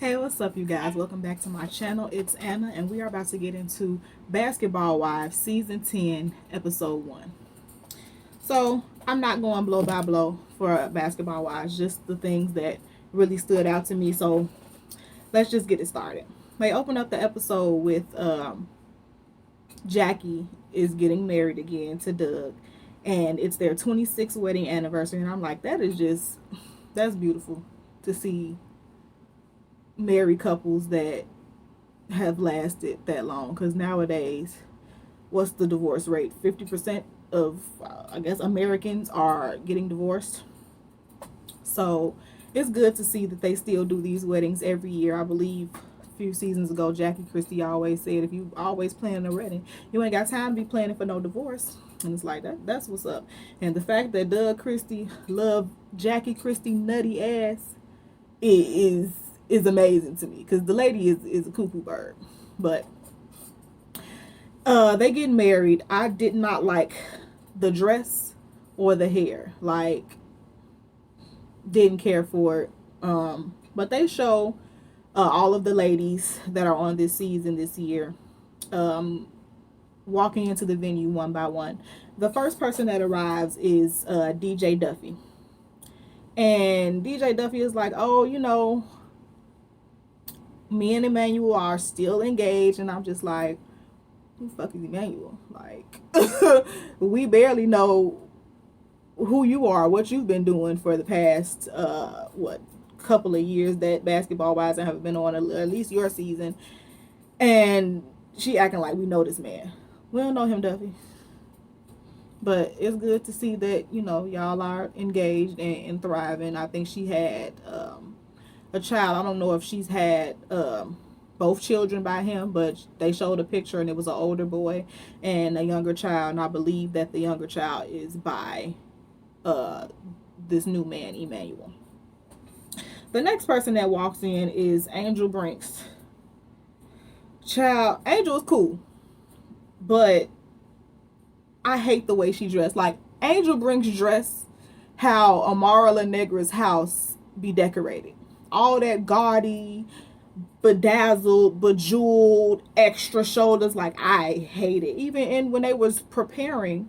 Hey, what's up, you guys? Welcome back to my channel. It's Anna, and we are about to get into Basketball Wives Season 10, Episode 1. So, I'm not going blow by blow for Basketball Wives, just the things that really stood out to me. So, let's just get it started. They open up the episode with Jackie is getting married again to Doug, and it's their 26th wedding anniversary. And I'm like, that's beautiful to see married couples that have lasted that long, because nowadays, what's the divorce rate? 50% of I guess Americans are getting divorced. So it's good to see that they still do these weddings every year. I believe a few seasons ago, Jackie Christie always said, if you always planning a wedding, you ain't got time to be planning for no divorce. And it's like that's what's up. And the fact that Doug Christie loved Jackie Christie nutty ass is amazing to me, because the lady is a cuckoo bird. But they get married. I did not like the dress or the hair. Like, didn't care for it. But they show all of the ladies that are on this season this year walking into the venue one by one. The first person that arrives is DJ Duffy. And DJ Duffy is like, oh, me and Emmanuel are still engaged. And I'm just like, who the fuck is Emmanuel? Like, we barely know who you are, what you've been doing for the past couple of years that Basketball Wives have been on, at least your season. And she acting like we know this man. We don't know him, Duffy. But it's good to see that y'all are engaged and thriving. I think she had a child. I don't know if she's had both children by him, but they showed a picture and it was an older boy and a younger child, and I believe that the younger child is by this new man, Emmanuel. The next person that walks in is Angel Brinks. Child, Angel is cool, but I hate the way she dressed. Like, Angel Brinks dress how Amara La Negra's house be decorated. All that gaudy, bedazzled, bejeweled, extra shoulders. Like, I hate it. Even when they was preparing,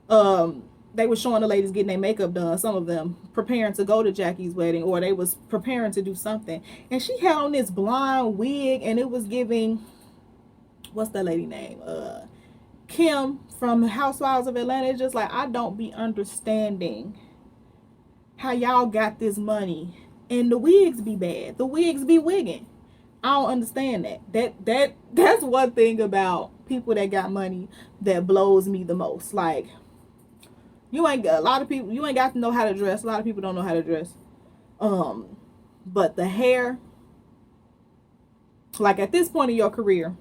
they were showing the ladies getting their makeup done, some of them preparing to go to Jackie's wedding, or they was preparing to do something, and she had on this blonde wig, and it was giving, what's that lady name, Kim from Housewives of Atlanta. It's just like, I don't be understanding how y'all got this money and the wigs be bad. The wigs be wigging. I don't understand that. That's one thing about people that got money that blows me the most. Like, you ain't got to know how to dress. A lot of people don't know how to dress. But the hair, like, at this point in your career,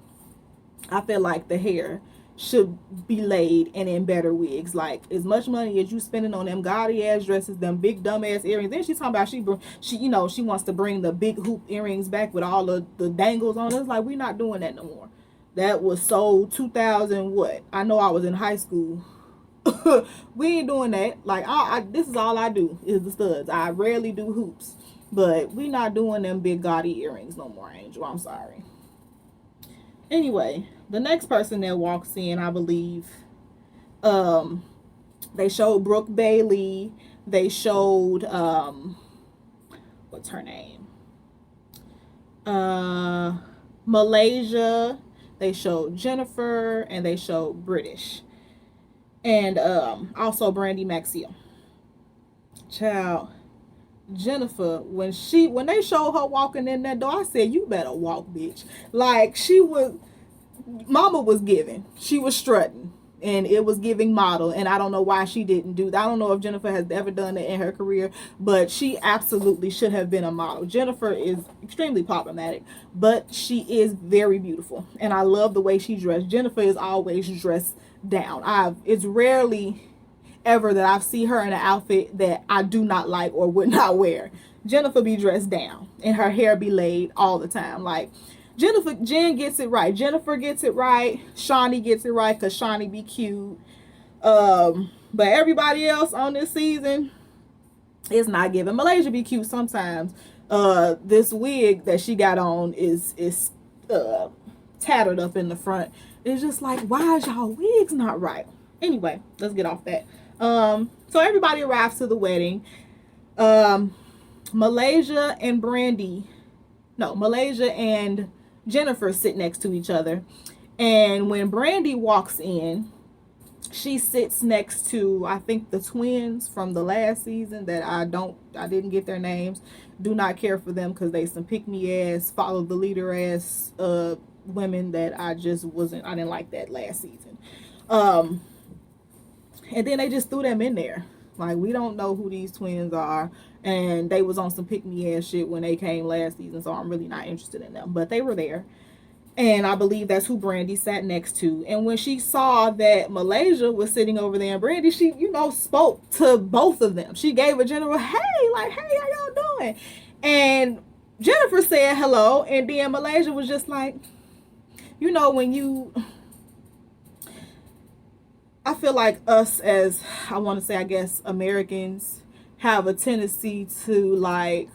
I feel like the hair should be laid and in better wigs. Like, as much money as you spending on them gaudy ass dresses, them big dumb ass earrings. Then she's talking about she wants to bring the big hoop earrings back with all of the dangles on. It's like, we're not doing that no more. That was so 2000 what? I know I was in high school. We ain't doing that. Like, this is all I do is the studs. I rarely do hoops, but we not doing them big gaudy earrings no more, Angel. I'm sorry. Anyway, the next person that walks in, I believe, they showed Brooke Bailey. They showed what's her name? Malaysia. They showed Jennifer, and they showed British, and also Brandy Maxiel. Child, Jennifer, when they showed her walking in that door, I said, you better walk, bitch. Like, Mama was giving. She was strutting. And it was giving model. And I don't know why she didn't do that. I don't know if Jennifer has ever done that in her career, but she absolutely should have been a model. Jennifer is extremely problematic, but she is very beautiful. And I love the way she dressed. Jennifer is always dressed down. It's rarely ever that I see her in an outfit that I do not like or would not wear. Jennifer be dressed down and her hair be laid all the time. Like, Jen gets it right. Jennifer gets it right. Shawnee gets it right, because Shawnee be cute. But everybody else on this season is not giving. Malaysia be cute sometimes, This wig that she got on is uh tattered up in the front. It's just like, why is y'all wigs not right? Anyway, let's get off that. So everybody arrives to the wedding. um Malaysia and Brandy, no, Malaysia and Jennifer sit next to each other. And when Brandy walks in, she sits next to, I think, the twins from the last season that I didn't get their names. Do not care for them because they some pick me ass, follow the leader ass women that I didn't like that last season. Um and then they just threw them in there. Like, we don't know who these twins are, and they was on some pick me ass shit when they came last season, so I'm really not interested in them. But they were there, and I believe that's who Brandy sat next to. And when she saw that Malaysia was sitting over there and Brandy, she, spoke to both of them. She gave a general, hey, like, hey, how y'all doing? And Jennifer said hello, and then Malaysia was just like, when you, I feel like us as, I want to say, I guess, Americans have a tendency to, like,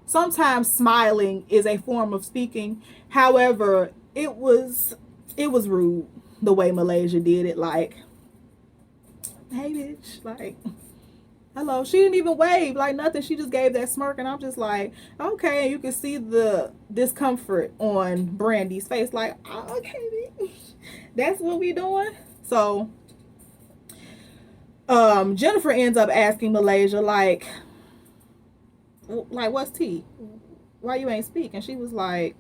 sometimes smiling is a form of speaking. However, it was rude the way Malaysia did it. Like, hey, bitch, like, hello. She didn't even wave, like nothing. She just gave that smirk, and I'm just like, okay. You can see the discomfort on Brandy's face, like, oh, okay, bitch, that's what we doing. So, Jennifer ends up asking Malaysia, like, what's tea? Why you ain't speak? And she's like,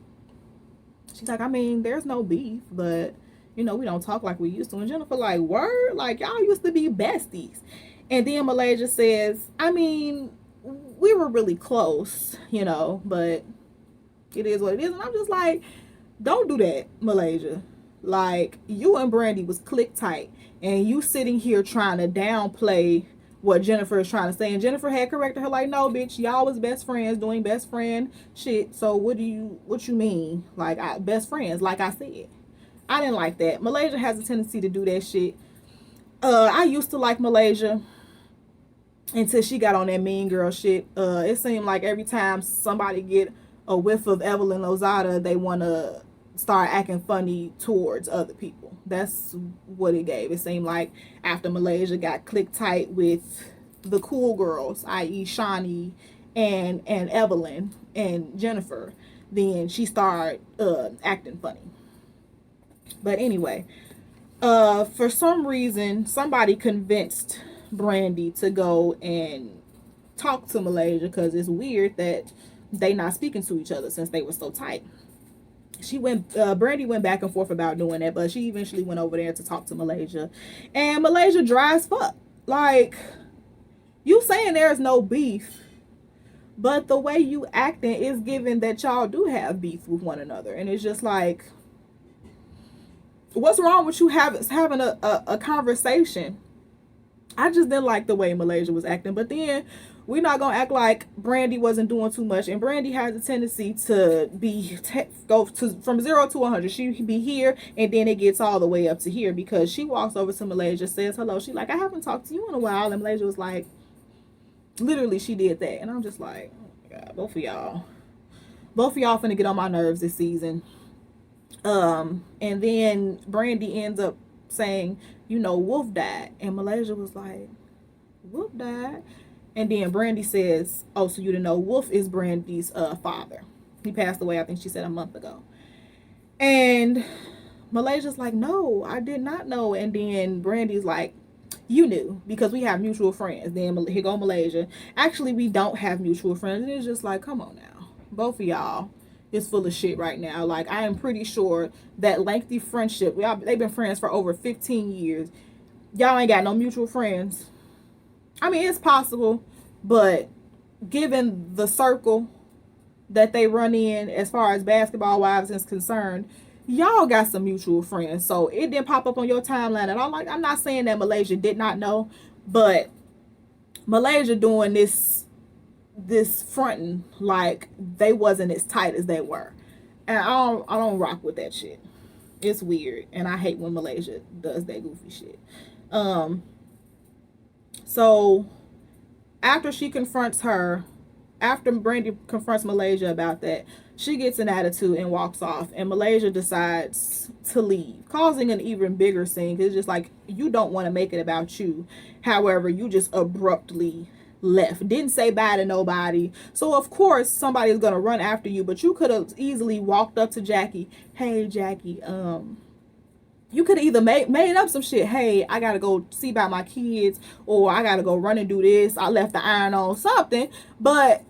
I mean, there's no beef, but we don't talk like we used to. And Jennifer like, word? Like, y'all used to be besties. And then Malaysia says, I mean, we were really close, but it is what it is. And I'm just like, don't do that, Malaysia. Like, you and Brandy was click tight, and you sitting here trying to downplay what Jennifer is trying to say. And Jennifer had corrected her, like, no, bitch, y'all was best friends doing best friend shit. So what you mean? Like, best friends, like I said. I didn't like that. Malaysia has a tendency to do that shit. I used to like Malaysia until she got on that mean girl shit. It seemed like every time somebody get a whiff of Evelyn Lozada, they want to start acting funny towards other people. That's what it gave. It seemed like after Malaysia got click tight with the cool girls, i.e. Shawnee and Evelyn and Jennifer, then she started acting funny. But anyway, for some reason, somebody convinced Brandy to go and talk to Malaysia, because it's weird that they not speaking to each other since they were so tight. Brandy went back and forth about doing that, but she eventually went over there to talk to Malaysia. And Malaysia dry as fuck. Like, you saying there's no beef, but the way you acting is given that y'all do have beef with one another. And it's just like, what's wrong with you having a conversation? I just didn't like the way Malaysia was acting. But then we're not gonna act like Brandy wasn't doing too much. And Brandy has a tendency to go from 0 to 100. She be here, and then it gets all the way up to here, because she walks over to Malaysia, says hello. She like, I haven't talked to you in a while. And Malaysia was like, literally, she did that. And I'm just like, oh my God, both of y'all finna get on my nerves this season. And then Brandy ends up saying, Wolf died. And Malaysia was like, Wolf died? And then Brandy says, oh, so you didn't know, Wolf is Brandy's father. He passed away, I think she said, a month ago. And Malaysia's like, no, I did not know. And then Brandy's like, you knew, because we have mutual friends. Then here go Malaysia. Actually, we don't have mutual friends. And it's just like, come on now. Both of y'all is full of shit right now. Like, I am pretty sure that lengthy friendship, they've been friends for over 15 years. Y'all ain't got no mutual friends. I mean, it's possible, but given the circle that they run in as far as basketball wives is concerned, y'all got some mutual friends. So it didn't pop up on your timeline at all. Like, I'm not saying that Malaysia did not know, but Malaysia doing this fronting like they wasn't as tight as they were. And I don't rock with that shit. It's weird, and I hate when Malaysia does that goofy shit. So after she confronts her after Brandy confronts Malaysia about that, she gets an attitude and walks off, and Malaysia decides to leave, causing an even bigger scene. It's just like, you don't want to make it about you. However, you just abruptly left, didn't say bye to nobody, so of course somebody's gonna run after you. But you could have easily walked up to Jackie. Hey Jackie, you could either made up some shit. Hey, I gotta go see about my kids, or I gotta go run and do this, I left the iron on, something. But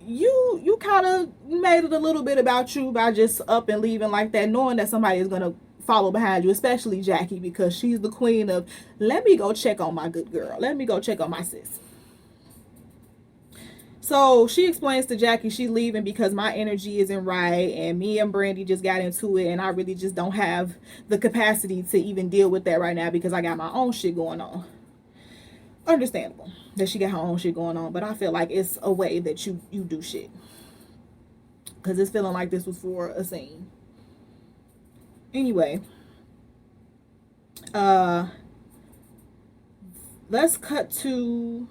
you kind of made it a little bit about you by just up and leaving like that, knowing that somebody is gonna follow behind you, especially Jackie, because she's the queen of, let me go check on my good girl, let me go check on my sis. So she explains to Jackie she's leaving because my energy isn't right, and me and Brandy just got into it, and I really just don't have the capacity to even deal with that right now because I got my own shit going on. Understandable that she got her own shit going on, but I feel like it's a way that you do shit, because it's feeling like this was for a scene. Anyway, let's cut to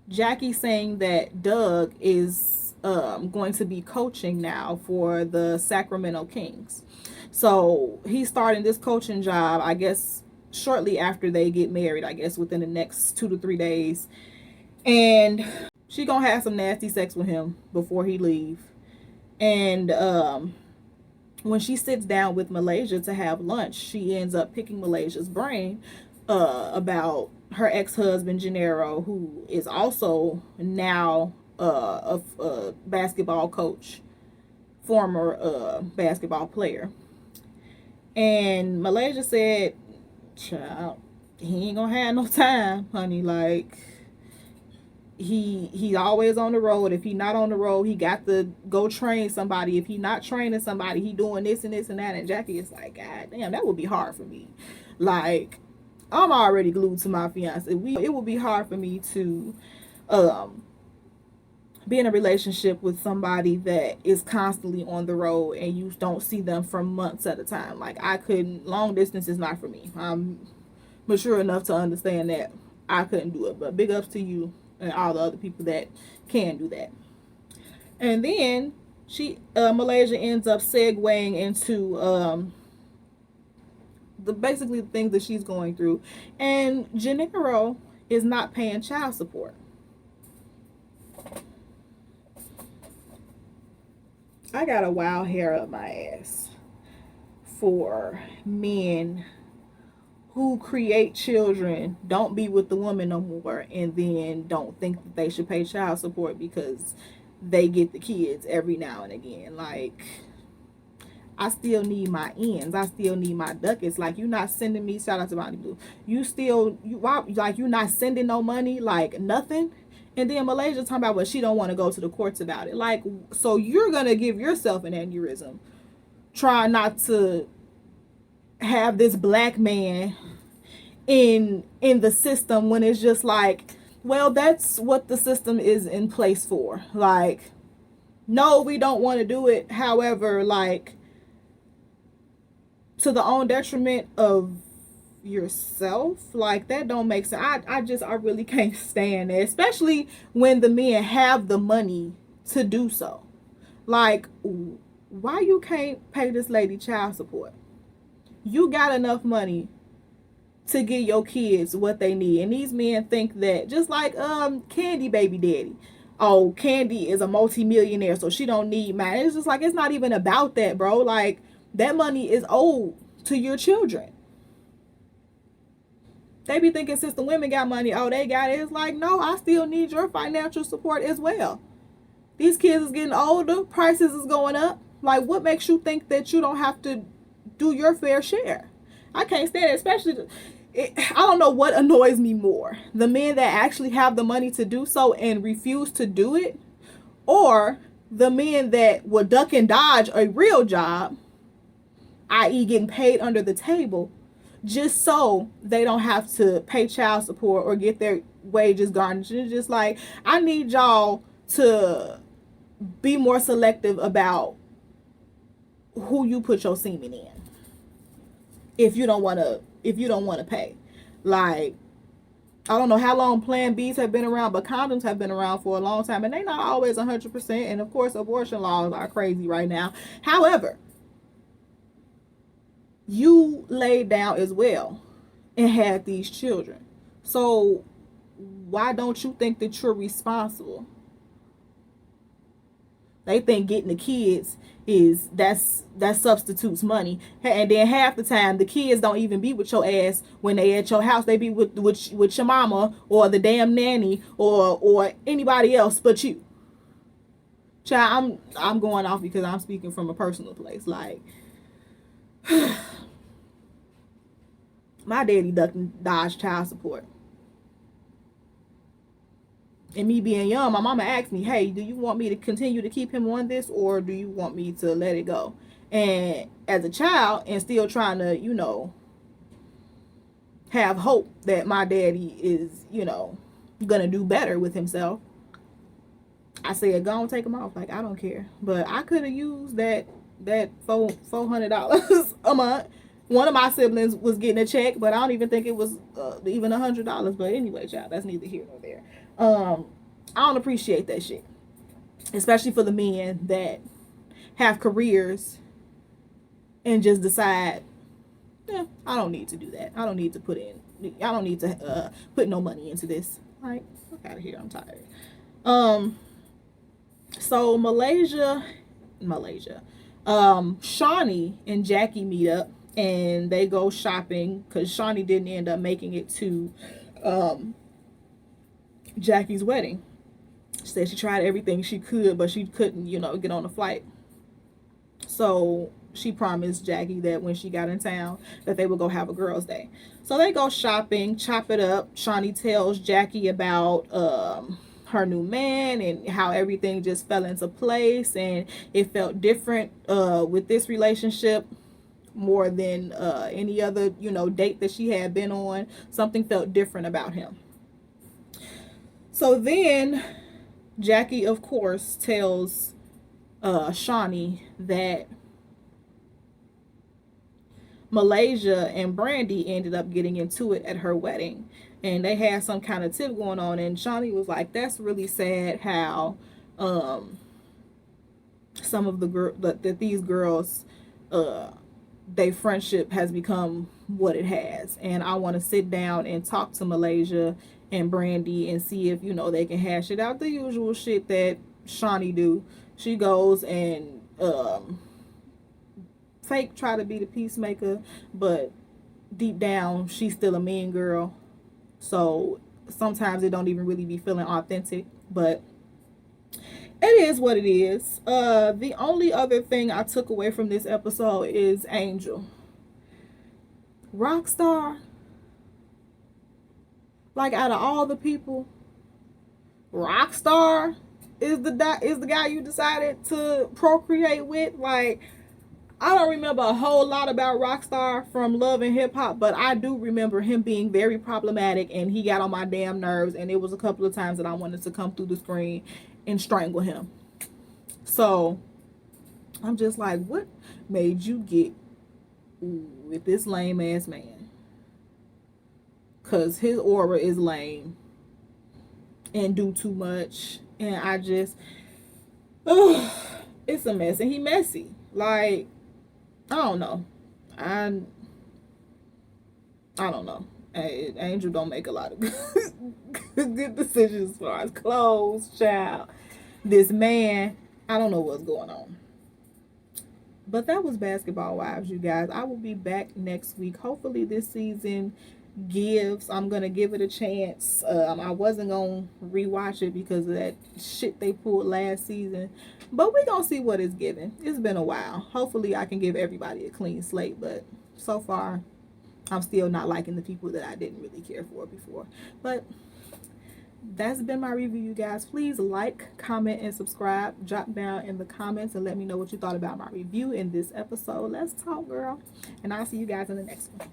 Jackie saying that Doug is going to be coaching now for the Sacramento Kings. So he's starting this coaching job, I guess, shortly after they get married, I guess within the next 2 to 3 days. And she gonna have some nasty sex with him before he leave. And when she sits down with Malaysia to have lunch, she ends up picking Malaysia's brain about her ex-husband Gennaro, who is also now a basketball coach, former basketball player. And Malaysia said, child, he ain't gonna have no time, honey. Like, he always on the road. If he not on the road, he got to go train somebody. If he not training somebody, he doing this and this and that. And Jackie is like, God damn, that would be hard for me. Like, I'm already glued to my fiance. It would be hard for me to be in a relationship with somebody that is constantly on the road and you don't see them for months at a time. Like, I couldn't, long distance is not for me. I'm mature enough to understand that I couldn't do it. But big ups to you and all the other people that can do that. And then Malaysia ends up segueing into basically the things that she's going through. And Gennaro is not paying child support. I got a wild hair up my ass for men who create children, don't be with the woman no more, and then don't think that they should pay child support because they get the kids every now and again. Like, I still need my ends. I still need my ducats. Like, you not sending me, shout out to Bonnie Blue. You're not sending no money, like nothing. And then Malaysia talking about, well, she don't want to go to the courts about it. Like, so you're going to give yourself an aneurysm trying not to have this black man in the system, when it's just like, well, that's what the system is in place for. Like, no, we don't want to do it. However, like, to the own detriment of yourself, like, that don't make sense. I really can't stand it, especially when the men have the money to do so. Like, why you can't pay this lady child support? You got enough money to give your kids what they need. And these men think that, just like Candy baby daddy, oh, Candy is a multi-millionaire, so she don't need mine. It's just like, it's not even about that, bro. Like, that money is owed to your children. They be thinking since the women got money, oh, they got it. It's like, no, I still need your financial support as well. These kids is getting older. Prices is going up. Like, what makes you think that you don't have to do your fair share? I can't stand it, especially, I don't know what annoys me more. The men that actually have the money to do so and refuse to do it, or the men that will duck and dodge a real job, i.e. getting paid under the table, just so they don't have to pay child support or get their wages garnished. It's just like, I need y'all to be more selective about who you put your semen in. If you don't want to pay. Like, I don't know how long Plan Bs have been around, but condoms have been around for a long time, and they're not always 100%. And of course, abortion laws are crazy right now. However, you laid down as well and had these children. So why don't you think that you're responsible? They think getting the kids is that substitutes money, and then half the time the kids don't even be with your ass when they at your house. They be with your mama or the damn nanny or anybody else but you. Child, I'm going off because I'm speaking from a personal place. Like my daddy dodged child support. And me being young, my mama asked me, hey, do you want me to continue to keep him on this, or do you want me to let it go? And as a child, and still trying to, have hope that my daddy is, gonna do better with himself, I said, go and take him off. Like, I don't care. But I could have used that $400 a month. One of my siblings was getting a check, but I don't even think it was even $100. But anyway, child, that's neither here nor there. I don't appreciate that shit, especially for the men that have careers and just decide, I don't need to do that. I don't need to put no money into this. Like, fuck out of here. I'm tired. So Malaysia, Shawnee and Jackie meet up and they go shopping because Shawnee didn't end up making it to Jackie's wedding. She said she tried everything she could, but she couldn't, get on the flight. So she promised Jackie that when she got in town that they would go have a girls' day. So they go shopping, chop it up. Shawnee tells Jackie about her new man and how everything just fell into place, and it felt different with this relationship more than any other, date that she had been on. Something felt different about him. So then Jackie, of course, tells Shawnee that Malaysia and Brandy ended up getting into it at her wedding, and they had some kind of tip going on, and Shawnee was like, that's really sad how some of that these girls their friendship has become what it has, and I want to sit down and talk to Malaysia and Brandy and see if they can hash it out. The usual shit that Shawnee do. She goes and fake try to be the peacemaker, but deep down she's still a mean girl. So sometimes it don't even really be feeling authentic, but it is what it is. The only other thing I took away from this episode is Angel. Rockstar. Like, out of all the people, Rockstar is the guy you decided to procreate with. Like, I don't remember a whole lot about Rockstar from Love and Hip Hop, but I do remember him being very problematic, and he got on my damn nerves, and it was a couple of times that I wanted to come through the screen and strangle him. So I'm just like, what made you get with this lame ass man? Because his aura is lame and do too much, and I just, it's a mess, and he messy. Like, I don't know. I don't know. Angel don't make a lot of good decisions as far as clothes, child. This man, I don't know what's going on. But that was Basketball Wives, you guys. I will be back next week. Hopefully this season gives. I'm going to give it a chance. I wasn't going to rewatch it because of that shit they pulled last season. But we're going to see what it's giving. It's been a while. Hopefully I can give everybody a clean slate. But so far, I'm still not liking the people that I didn't really care for before. But that's been my review, you guys. Please like, comment, and subscribe. Drop down in the comments and let me know what you thought about my review in this episode. Let's talk, girl. And I'll see you guys in the next one.